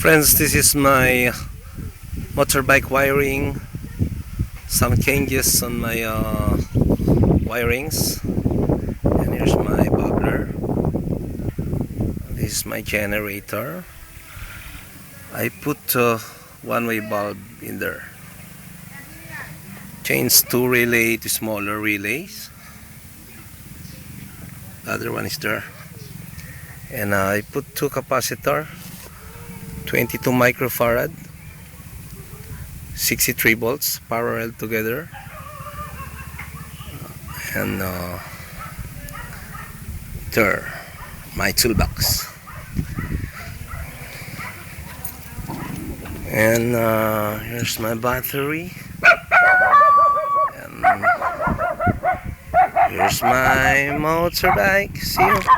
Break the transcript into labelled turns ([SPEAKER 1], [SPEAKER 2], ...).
[SPEAKER 1] Friends, this is my motorbike wiring. Some changes on my wirings. And here's my bubbler. This is my generator. I put one-way bulb in there. Changed two relay to smaller relays. The other one is there. And I put two capacitor, 22 microfarad, 63 volts parallel together, and there, my toolbox. And here's my battery, and here's my motorbike. See you.